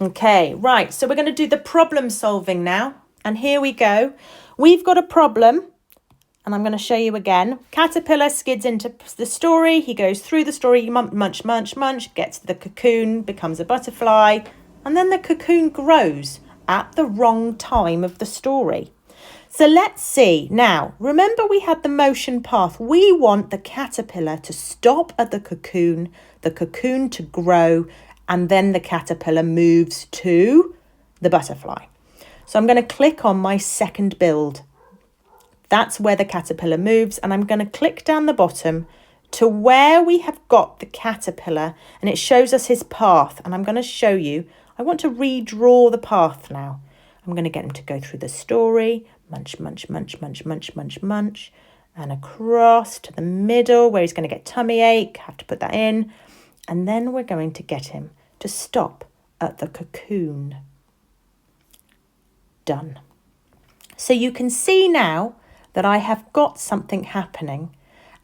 Okay, right. So we're going to do the problem solving now. And here we go. We've got a problem. And I'm going to show you again. Caterpillar skids into the story. He goes through the story, munch, munch, munch, gets to the cocoon, becomes a butterfly. And then the cocoon grows at the wrong time of the story. So let's see. Now, remember we had the motion path. We want the caterpillar to stop at the cocoon to grow, and then the caterpillar moves to the butterfly. So I'm going to click on my second build. That's where the caterpillar moves, and I'm going to click down the bottom to where we have got the caterpillar, and it shows us his path. And I'm going to show you, I want to redraw the path now. I'm going to get him to go through the story, munch, munch, munch, munch, munch, munch, munch, and across to the middle where he's going to get tummy ache, have to put that in. And then we're going to get him to stop at the cocoon. Done. So you can see now that I have got something happening.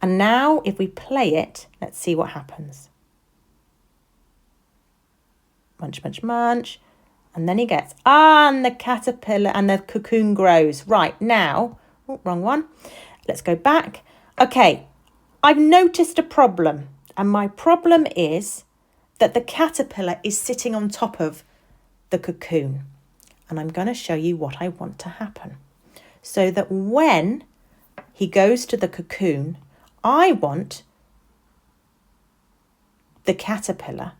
And now if we play it, let's see what happens. Munch, munch, munch. And then he gets, and the caterpillar and the cocoon grows. Right, now, wrong one. Let's go back. Okay, I've noticed a problem. And my problem is that the caterpillar is sitting on top of the cocoon. And I'm going to show you what I want to happen. So that when he goes to the cocoon, I want the caterpillar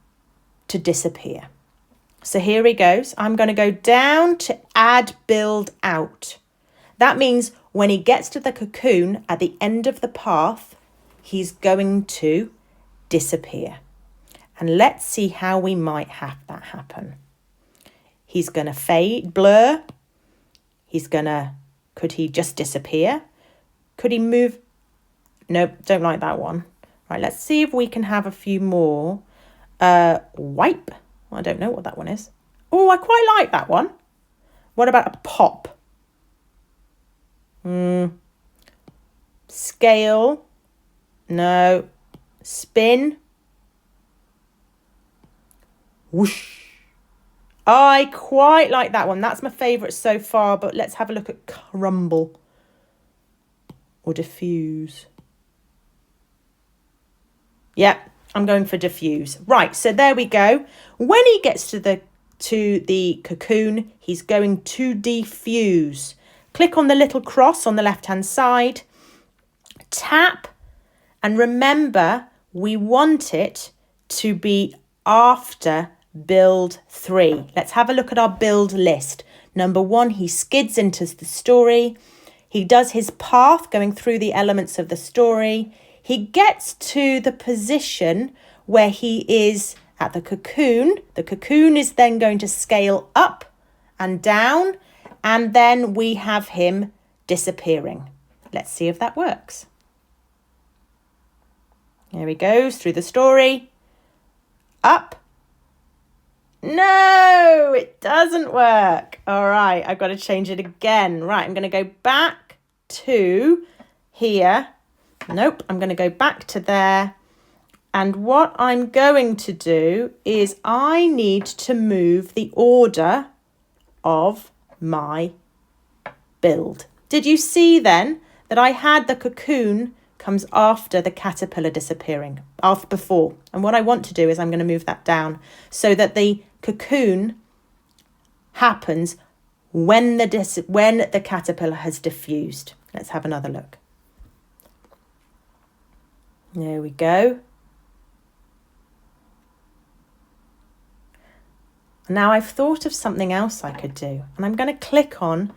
to disappear. So here he goes. I'm going to go down to add build out. That means when he gets to the cocoon at the end of the path, he's going to disappear. And let's see how we might have that happen. He's going to fade, blur. Could he just disappear? Could he move? Nope, don't like that one. Right, let's see if we can have a few more. Wipe. I don't know what that one is. Oh, I quite like that one. What about a pop? Scale. No. Spin. Whoosh. I quite like that one. That's my favourite so far, but let's have a look at crumble or diffuse. Yeah, I'm going for diffuse. Right, so there we go. When he gets to the cocoon, he's going to diffuse. Click on the little cross on the left-hand side. Tap. And remember, we want it to be after build 3. Let's have a look at our build list. Number 1, he skids into the story. He does his path going through the elements of the story. He gets to the position where he is at the cocoon. The cocoon is then going to scale up and down, and then we have him disappearing. Let's see if that works. There he goes through the story. Up. No, it doesn't work. All right, I've got to change it again. Right, I'm going to go back to here. Nope, I'm going to go back to there. And what I'm going to do is I need to move the order of my build. Did you see then that I had the cocoon comes after the caterpillar disappearing, before? And what I want to do is I'm going to move that down so that the cocoon happens when the caterpillar has diffused. Let's have another look. There we go. Now I've thought of something else I could do, and I'm going to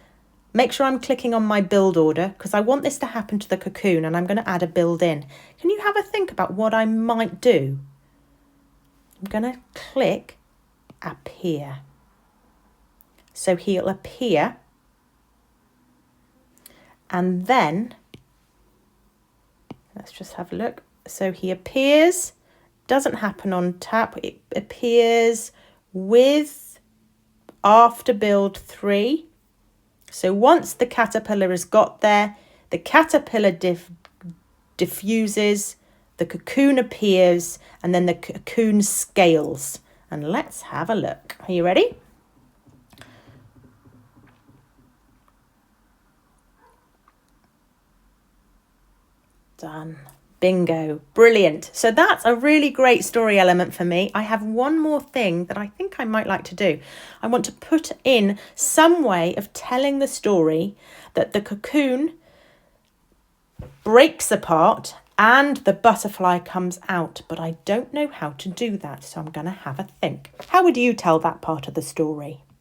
make sure I'm clicking on my build order because I want this to happen to the cocoon, and I'm going to add a build in. Can you have a think about what I might do? I'm going to click appear. So he'll appear, and then let's just have a look. So he appears, doesn't happen on tap, it appears with after build 3. So once the caterpillar has got there, the caterpillar diffuses, the cocoon appears, and then the cocoon scales. And let's have a look. Are you ready? Done. Bingo. Brilliant. So that's a really great story element for me. I have one more thing that I think I might like to do. I want to put in some way of telling the story that the cocoon breaks apart and the butterfly comes out, but I don't know how to do that, so I'm going to have a think. How would you tell that part of the story?